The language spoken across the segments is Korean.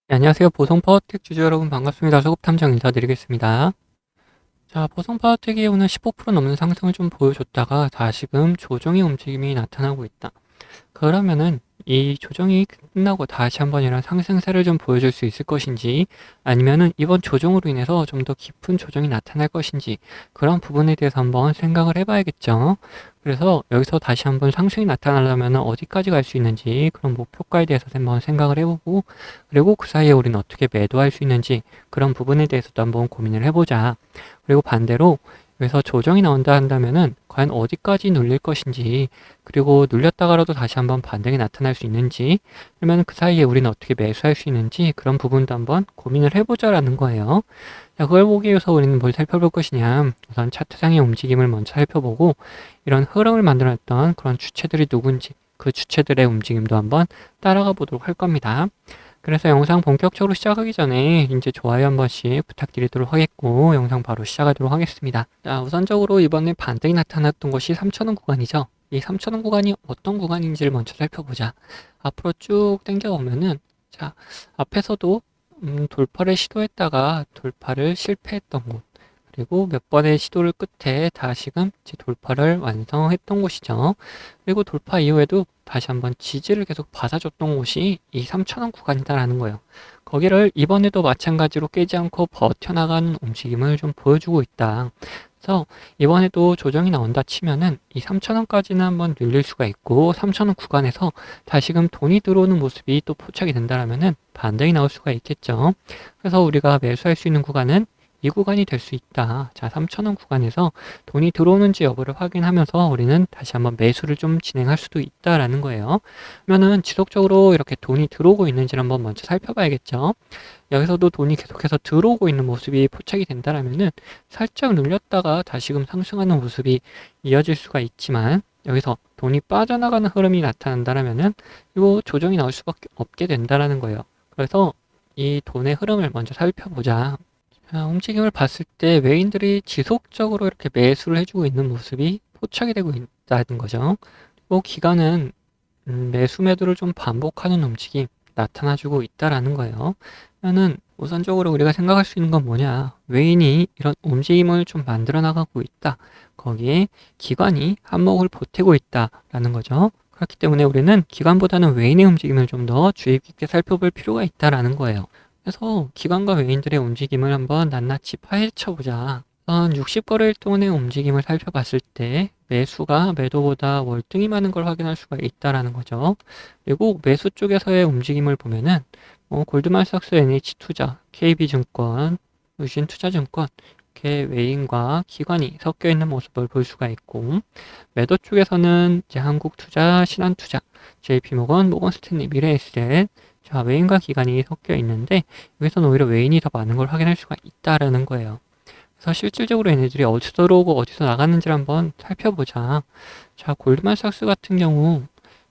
네, 안녕하세요. 보성 파워텍 주주 여러분 반갑습니다. 소급 탐정 인사드리겠습니다. 자, 보성 파워텍이 오늘 15% 넘는 상승을 좀 보여줬다가 다시금 조정의 움직임이 나타나고 있다. 그러면은 이 조정이 끝나고 다시 한번 이런 상승세를 좀 보여줄 수 있을 것인지, 아니면은 이번 조정으로 인해서 좀 더 깊은 조정이 나타날 것인지, 그런 부분에 대해서 한번 생각을 해봐야겠죠. 그래서 여기서 다시 한번 상승이 나타나려면 어디까지 갈 수 있는지, 그런 목표가에 대해서 한번 생각을 해보고, 그리고 그 사이에 우리는 어떻게 매도할 수 있는지, 그런 부분에 대해서도 한번 고민을 해보자. 그리고 반대로 여기서 조정이 나온다 한다면은 과연 어디까지 눌릴 것인지, 그리고 눌렸다가라도 다시 한번 반등이 나타날 수 있는지, 그러면 그 사이에 우리는 어떻게 매수할 수 있는지, 그런 부분도 한번 고민을 해보자라는 거예요. 자, 그걸 보기 위해서 우리는 뭘 살펴볼 것이냐, 우선 차트상의 움직임을 먼저 살펴보고, 이런 흐름을 만들었던 그런 주체들이 누군지, 그 주체들의 움직임도 한번 따라가 보도록 할 겁니다. 그래서 영상 본격적으로 시작하기 전에 이제 좋아요 한 번씩 부탁드리도록 하겠고, 영상 바로 시작하도록 하겠습니다. 자, 우선적으로 이번에 반등이 나타났던 것이 3,000원 구간이죠. 이 3,000원 구간이 어떤 구간인지를 먼저 살펴보자. 앞으로 쭉 당겨오면은, 자, 앞에서도 돌파를 시도했다가 돌파를 실패했던 곳, 그리고 몇 번의 시도를 끝에 다시금 돌파를 완성했던 곳이죠. 그리고 돌파 이후에도 다시 한번 지지를 계속 받아줬던 곳이 이 3,000원 구간이다라는 거예요. 거기를 이번에도 마찬가지로 깨지 않고 버텨나가는 움직임을 좀 보여주고 있다. 그래서 이번에도 조정이 나온다 치면은 이 3,000원까지는 한번 늘릴 수가 있고, 3,000원 구간에서 다시금 돈이 들어오는 모습이 또 포착이 된다라면은 반등이 나올 수가 있겠죠. 그래서 우리가 매수할 수 있는 구간은 이 구간이 될 수 있다. 자, 3,000원 구간에서 돈이 들어오는지 여부를 확인하면서 우리는 다시 한번 매수를 좀 진행할 수도 있다라는 거예요. 그러면은 지속적으로 이렇게 돈이 들어오고 있는지를 한번 먼저 살펴봐야겠죠. 여기서도 돈이 계속해서 들어오고 있는 모습이 포착이 된다라면은 살짝 눌렸다가 다시금 상승하는 모습이 이어질 수가 있지만, 여기서 돈이 빠져나가는 흐름이 나타난다라면은 이거 조정이 나올 수밖에 없게 된다라는 거예요. 그래서 이 돈의 흐름을 먼저 살펴보자. 움직임을 봤을 때 외인들이 지속적으로 이렇게 매수를 해주고 있는 모습이 포착이 되고 있다는 거죠. 그리고 기관은 매수 매도를 좀 반복하는 움직임 나타나주고 있다라는 거예요. 그러면은 우선적으로 우리가 생각할 수 있는 건 뭐냐? 외인이 이런 움직임을 좀 만들어 나가고 있다. 거기에 기관이 한몫을 보태고 있다라는 거죠. 그렇기 때문에 우리는 기관보다는 외인의 움직임을 좀 더 주의 깊게 살펴볼 필요가 있다라는 거예요. 그래서 기관과 외인들의 움직임을 한번 낱낱이 파헤쳐보자. 우선 60거래일 동안의 움직임을 살펴봤을 때 매수가 매도보다 월등히 많은 걸 확인할 수가 있다라는 거죠. 그리고 매수 쪽에서의 움직임을 보면은 골드만삭스, NH투자, KB증권, 유진투자증권 이렇게 외인과 기관이 섞여 있는 모습을 볼 수가 있고, 매도 쪽에서는 이제 한국투자, 신한투자, JP모건, 모건스탠리, 미래에셋, 자, 외인과 기관이 섞여 있는데 여기서는 오히려 외인이 더 많은 걸 확인할 수가 있다라는 거예요. 그래서 실질적으로 얘네들이 어디서 들어오고 어디서 나가는지를 한번 살펴보자. 자, 골드만삭스 같은 경우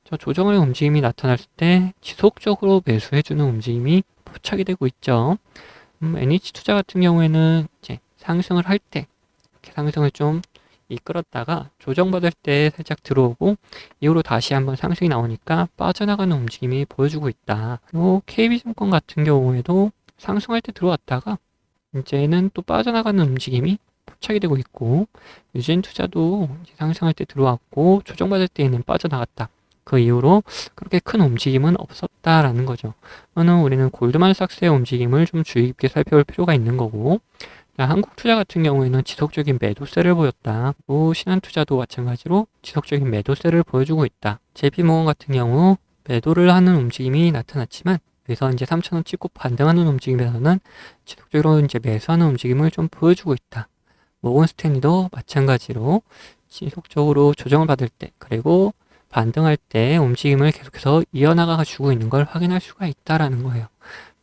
저 조정의 움직임이 나타났을 때 지속적으로 매수해주는 움직임이 포착이 되고 있죠. NH투자 같은 경우에는 이제 상승을 할 때 이렇게 상승을 좀 이끌었다가 조정받을 때 살짝 들어오고 이후로 다시 한번 상승이 나오니까 빠져나가는 움직임이 보여주고 있다. 그리고 KB증권 같은 경우에도 상승할 때 들어왔다가 이제는 또 빠져나가는 움직임이 포착이 되고 있고, 유진투자도 상승할 때 들어왔고 조정받을 때에는 빠져나갔다. 그 이후로 그렇게 큰 움직임은 없었다라는 거죠. 그러면 우리는 골드만삭스의 움직임을 좀 주의 깊게 살펴볼 필요가 있는 거고, 한국투자 같은 경우에는 지속적인 매도세를 보였다. 또 신한투자도 마찬가지로 지속적인 매도세를 보여주고 있다. JP모건 같은 경우 매도를 하는 움직임이 나타났지만 여기서 이제 3,000원 찍고 반등하는 움직임에서는 지속적으로 이제 매수하는 움직임을 좀 보여주고 있다. 모건스탠리도 마찬가지로 지속적으로 조정을 받을 때, 그리고 반등할 때 움직임을 계속해서 이어나가 주고 있는 걸 확인할 수가 있다라는 거예요.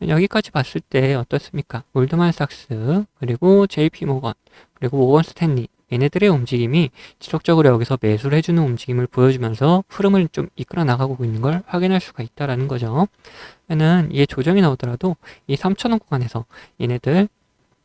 여기까지 봤을 때 어떻습니까? 골드만삭스, 그리고 JP모건, 그리고 모건스탠리, 얘네들의 움직임이 지속적으로 여기서 매수를 해주는 움직임을 보여주면서 흐름을 좀 이끌어 나가고 있는 걸 확인할 수가 있다라는 거죠. 그러면 이게 조정이 나오더라도 이 3,000원 구간에서 얘네들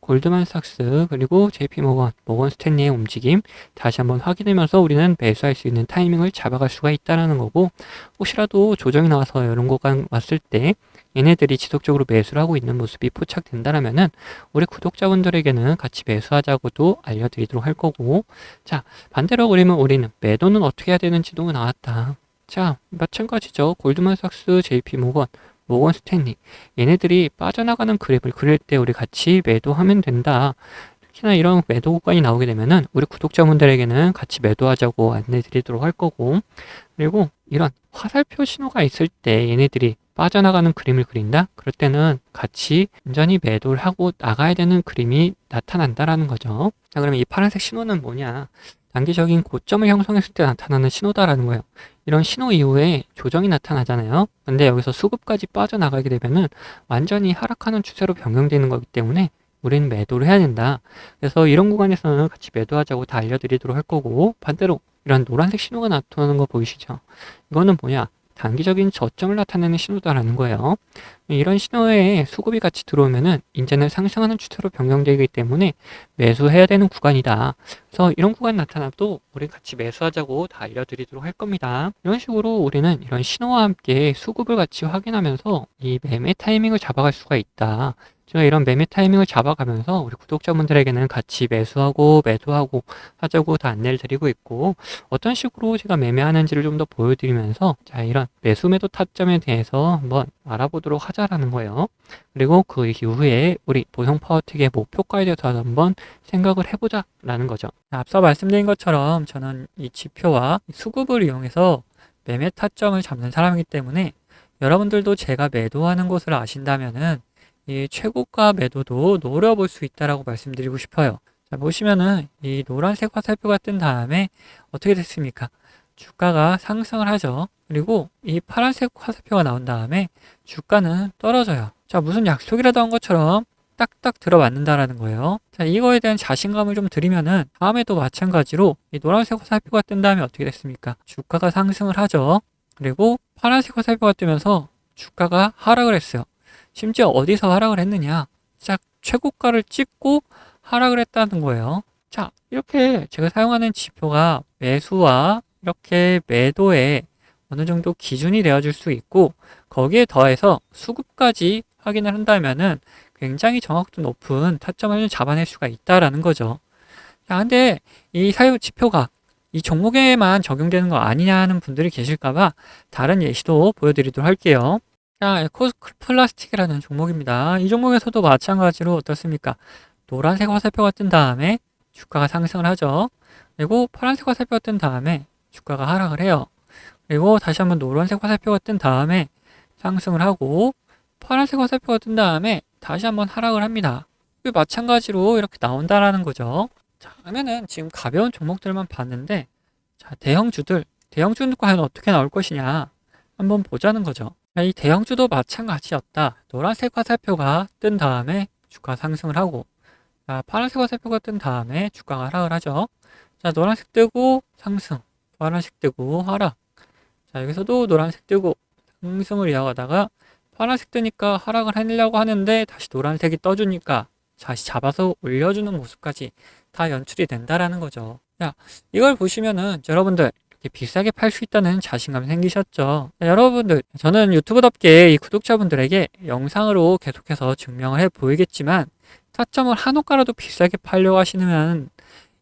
골드만삭스 그리고 JP모건, 모건스탠리의 움직임 다시 한번 확인하면서 우리는 매수할 수 있는 타이밍을 잡아갈 수가 있다는 거고, 혹시라도 조정이 나와서 이런 구간 왔을 때 얘네들이 지속적으로 매수를 하고 있는 모습이 포착된다면은 우리 구독자분들에게는 같이 매수하자고도 알려드리도록 할 거고, 자 반대로 그러면 우리는 매도는 어떻게 해야 되는지도 나왔다. 자 마찬가지죠. 골드만삭스, JP모건, 모건 스탠리 얘네들이 빠져나가는 그래프를 그릴 때 우리 같이 매도하면 된다. 특히나 이런 매도 구간이 나오게 되면은 우리 구독자분들에게는 같이 매도하자고 안내 드리도록 할 거고, 그리고 이런 화살표 신호가 있을 때 얘네들이 빠져나가는 그림을 그린다? 그럴 때는 같이 완전히 매도를 하고 나가야 되는 그림이 나타난다라는 거죠. 자, 그러면 이 파란색 신호는 뭐냐? 단기적인 고점을 형성했을 때 나타나는 신호다라는 거예요. 이런 신호 이후에 조정이 나타나잖아요. 근데 여기서 수급까지 빠져나가게 되면은 완전히 하락하는 추세로 변경되는 거기 때문에 우리는 매도를 해야 된다. 그래서 이런 구간에서는 같이 매도하자고 다 알려드리도록 할 거고, 반대로 이런 노란색 신호가 나타나는 거 보이시죠? 이거는 뭐냐? 단기적인 저점을 나타내는 신호다라는 거예요. 이런 신호에 수급이 같이 들어오면은 이제는 상승하는 추세로 변경되기 때문에 매수해야 되는 구간이다. 그래서 이런 구간이 나타나도 우리 같이 매수하자고 다 알려드리도록 할 겁니다. 이런 식으로 우리는 이런 신호와 함께 수급을 같이 확인하면서 이 매매 타이밍을 잡아갈 수가 있다. 제가 이런 매매 타이밍을 잡아가면서 우리 구독자분들에게는 같이 매수하고 매도하고 하자고 다 안내를 드리고 있고, 어떤 식으로 제가 매매하는지를 좀 더 보여드리면서 자 이런 매수 매도 타점에 대해서 한번 알아보도록 하자라는 거예요. 그리고 그 이후에 우리 보성 파워틱의 목표가에 대해서 한번 생각을 해보자라는 거죠. 앞서 말씀드린 것처럼 저는 이 지표와 수급을 이용해서 매매 타점을 잡는 사람이기 때문에 여러분들도 제가 매도하는 곳을 아신다면은 이 최고가 매도도 노려볼 수 있다라고 말씀드리고 싶어요. 자, 보시면은 이 노란색 화살표가 뜬 다음에 어떻게 됐습니까? 주가가 상승을 하죠. 그리고 이 파란색 화살표가 나온 다음에 주가는 떨어져요. 자, 무슨 약속이라도 한 것처럼 딱딱 들어맞는다라는 거예요. 자, 이거에 대한 자신감을 좀 드리면은 다음에도 마찬가지로 이 노란색 화살표가 뜬 다음에 어떻게 됐습니까? 주가가 상승을 하죠. 그리고 파란색 화살표가 뜨면서 주가가 하락을 했어요. 심지어 어디서 하락을 했느냐? 자, 최고가를 찍고 하락을 했다는 거예요. 자, 이렇게 제가 사용하는 지표가 매수와 이렇게 매도에 어느 정도 기준이 되어줄 수 있고, 거기에 더해서 수급까지 확인을 한다면은 굉장히 정확도 높은 타점을 잡아낼 수가 있다라는 거죠. 자, 근데 이 사유 지표가 이 종목에만 적용되는 거 아니냐 하는 분들이 계실까봐 다른 예시도 보여드리도록 할게요. 자, 에코플라스틱이라는 종목입니다. 이 종목에서도 마찬가지로 어떻습니까? 노란색 화살표가 뜬 다음에 주가가 상승을 하죠. 그리고 파란색 화살표가 뜬 다음에 주가가 하락을 해요. 그리고 다시 한번 노란색 화살표가 뜬 다음에 상승을 하고, 파란색 화살표가 뜬 다음에 다시 한번 하락을 합니다. 마찬가지로 이렇게 나온다라는 거죠. 자, 그러면은 지금 가벼운 종목들만 봤는데, 자, 대형주는 과연 어떻게 나올 것이냐 한번 보자는 거죠. 이 대형주도 마찬가지였다. 노란색 화살표가 뜬 다음에 주가 상승을 하고, 자, 파란색 화살표가 뜬 다음에 주가가 하락을 하죠. 자, 노란색 뜨고 상승, 파란색 뜨고 하락. 자, 여기서도 노란색 뜨고 상승을 이어가다가 파란색 뜨니까 하락을 하려고 하는데 다시 노란색이 떠주니까 다시 잡아서 올려주는 모습까지 다 연출이 된다라는 거죠. 자, 이걸 보시면은 여러분들 비싸게 팔 수 있다는 자신감이 생기셨죠? 자, 여러분들, 저는 유튜브답게 이 구독자분들에게 영상으로 계속해서 증명을 해 보이겠지만, 타점을 한 호가라도 비싸게 팔려고 하시면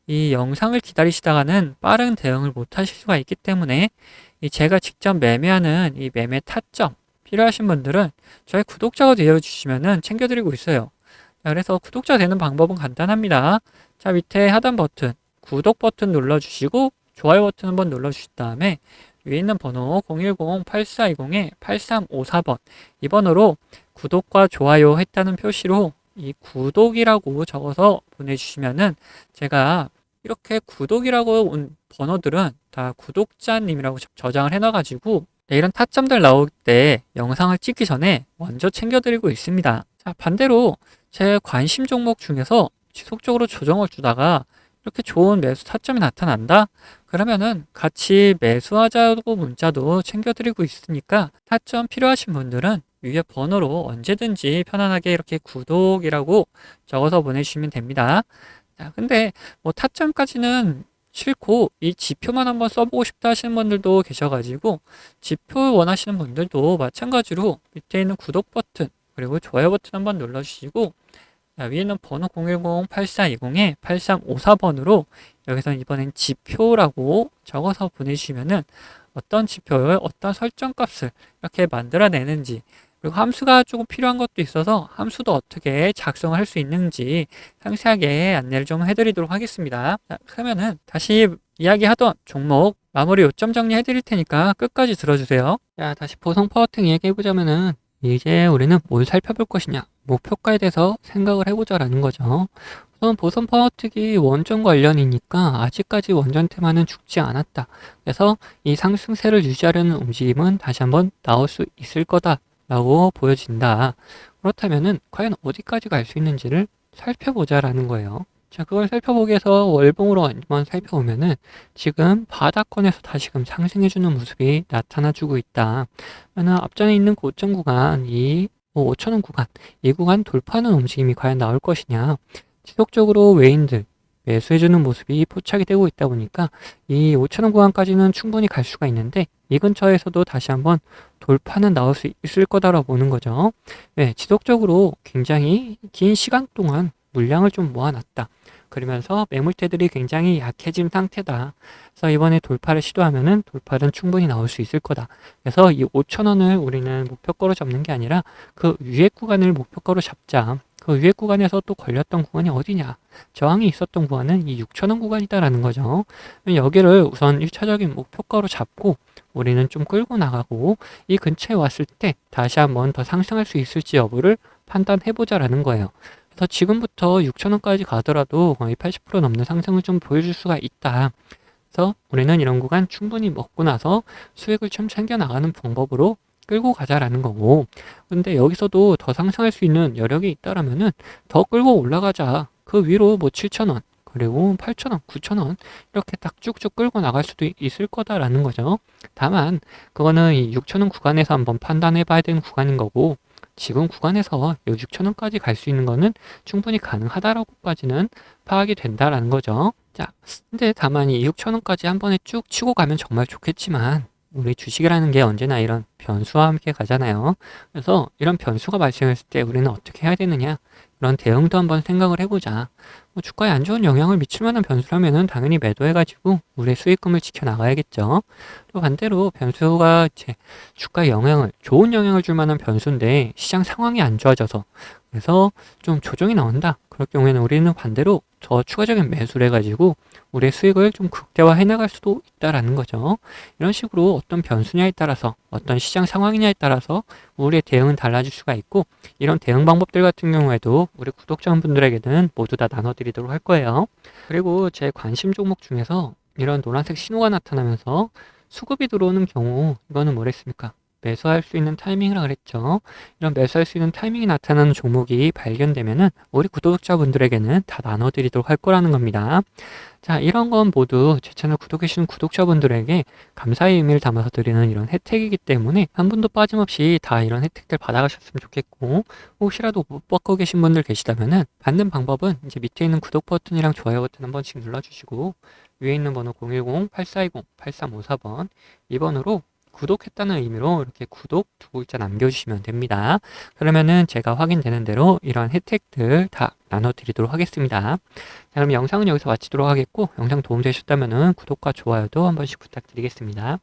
이 영상을 기다리시다가는 빠른 대응을 못 하실 수가 있기 때문에, 이 제가 직접 매매하는 이 매매 타점 필요하신 분들은 저희 구독자가 되어주시면은 챙겨드리고 있어요. 자, 그래서 구독자 되는 방법은 간단합니다. 자, 밑에 하단 버튼, 구독 버튼 눌러주시고 좋아요 버튼 한번 눌러주신 다음에 위에 있는 번호 010-8420-8354번 이 번호로 구독과 좋아요 했다는 표시로 이 구독이라고 적어서 보내주시면은 제가 이렇게 구독이라고 온 번호들은 다 구독자님이라고 저장을 해놔가지고 이런 타점들 나올 때 영상을 찍기 전에 먼저 챙겨드리고 있습니다. 자, 반대로 제 관심 종목 중에서 지속적으로 조정을 주다가 이렇게 좋은 매수 타점이 나타난다? 그러면은 같이 매수하자고 문자도 챙겨드리고 있으니까 타점 필요하신 분들은 위에 번호로 언제든지 편안하게 이렇게 구독이라고 적어서 보내주시면 됩니다. 자, 근데 뭐 타점까지는 싫고 이 지표만 한번 써보고 싶다 하시는 분들도 계셔가지고 지표 원하시는 분들도 마찬가지로 밑에 있는 구독 버튼 그리고 좋아요 버튼 한번 눌러주시고, 자, 위에는 번호 010-8420에 8354번으로 여기서 이번엔 지표라고 적어서 보내주시면은 어떤 지표를 어떤 설정 값을 이렇게 만들어내는지, 그리고 함수가 조금 필요한 것도 있어서 함수도 어떻게 작성할 수 있는지 상세하게 안내를 좀 해드리도록 하겠습니다. 자, 그러면은 다시 이야기하던 종목 마무리 요점 정리해 드릴 테니까 끝까지 들어주세요. 자, 다시 보성 파워팅 얘기해보자면은 이제 우리는 뭘 살펴볼 것이냐, 목표가에 대해서 생각을 해보자라는 거죠. 우선 보선 파워틱이 원전 관련이니까 아직까지 원전 테마는 죽지 않았다. 그래서 이 상승세를 유지하려는 움직임은 다시 한번 나올 수 있을 거다라고 보여진다. 그렇다면은 과연 어디까지 갈 수 있는지를 살펴보자라는 거예요. 자, 그걸 살펴보기 위해서 월봉으로 한번 살펴보면은 지금 바닥권에서 다시금 상승해주는 모습이 나타나주고 있다. 그러면 앞전에 있는 고점 구간, 이 5천원 구간, 이 구간 돌파하는 움직임이 과연 나올 것이냐. 지속적으로 외인들 매수해주는 모습이 포착이 되고 있다 보니까 이 5천원 구간까지는 충분히 갈 수가 있는데 이 근처에서도 다시 한번 돌파는 나올 수 있을 거다라고 보는 거죠. 네, 지속적으로 굉장히 긴 시간 동안 물량을 좀 모아놨다. 그러면서 매물대들이 굉장히 약해진 상태다. 그래서 이번에 돌파를 시도하면은 돌파는 충분히 나올 수 있을 거다. 그래서 이 5천원을 우리는 목표가로 잡는 게 아니라 그 위에 구간을 목표가로 잡자. 그 위에 구간에서 또 걸렸던 구간이 어디냐? 저항이 있었던 구간은 이 6천원 구간이다라는 거죠. 여기를 우선 1차적인 목표가로 잡고 우리는 좀 끌고 나가고 이 근처에 왔을 때 다시 한번 더 상승할 수 있을지 여부를 판단해보자라는 거예요. 그래서 지금부터 6천원까지 가더라도 거의 80% 넘는 상승을 좀 보여줄 수가 있다. 그래서 우리는 이런 구간 충분히 먹고 나서 수익을 좀 챙겨나가는 방법으로 끌고 가자라는 거고, 근데 여기서도 더 상승할 수 있는 여력이 있다라면은 더 끌고 올라가자. 그 위로 뭐 7천원 그리고 8천원 9천원 이렇게 딱 쭉쭉 끌고 나갈 수도 있을 거다라는 거죠. 다만 그거는 이 6천원 구간에서 한번 판단해 봐야 되는 구간인 거고, 지금 구간에서 이 6천원까지 갈 수 있는 거는 충분히 가능하다라고까지는 파악이 된다라는 거죠. 자, 근데 다만 이 6천원까지 한 번에 쭉 치고 가면 정말 좋겠지만 우리 주식이라는 게 언제나 이런 변수와 함께 가잖아요. 그래서 이런 변수가 발생했을 때 우리는 어떻게 해야 되느냐, 이런 대응도 한번 생각을 해보자. 뭐 주가에 안 좋은 영향을 미칠 만한 변수라면은 당연히 매도해가지고 우리의 수익금을 지켜나가야겠죠. 또 반대로 변수가 이제 주가에 영향을, 좋은 영향을 줄 만한 변수인데 시장 상황이 안 좋아져서 그래서 좀 조정이 나온다. 그럴 경우에는 우리는 반대로 더 추가적인 매수를 해가지고 우리의 수익을 좀 극대화해 나갈 수도 있다라는 거죠. 이런 식으로 어떤 변수냐에 따라서 어떤 시장 상황이냐에 따라서 우리의 대응은 달라질 수가 있고, 이런 대응 방법들 같은 경우에도 우리 구독자분들에게는 모두 다 나눠드리도록 할 거예요. 그리고 제 관심 종목 중에서 이런 노란색 신호가 나타나면서 수급이 들어오는 경우, 이거는 뭐랬습니까? 매수할 수 있는 타이밍이라 그랬죠. 이런 매수할 수 있는 타이밍이 나타나는 종목이 발견되면은 우리 구독자분들에게는 다 나눠드리도록 할 거라는 겁니다. 자, 이런 건 모두 제 채널 구독해주신 구독자분들에게 감사의 의미를 담아서 드리는 이런 혜택이기 때문에 한 분도 빠짐없이 다 이런 혜택들 받아가셨으면 좋겠고, 혹시라도 못 받고 계신 분들 계시다면은 받는 방법은 이제 밑에 있는 구독 버튼이랑 좋아요 버튼 한 번씩 눌러주시고 위에 있는 번호 010-8420-8354번 이 번호로 구독했다는 의미로 이렇게 구독 두 글자 남겨주시면 됩니다. 그러면은 제가 확인되는 대로 이런 혜택들 다 나눠드리도록 하겠습니다. 자, 그럼 영상은 여기서 마치도록 하겠고, 영상 도움되셨다면은 구독과 좋아요도 한 번씩 부탁드리겠습니다.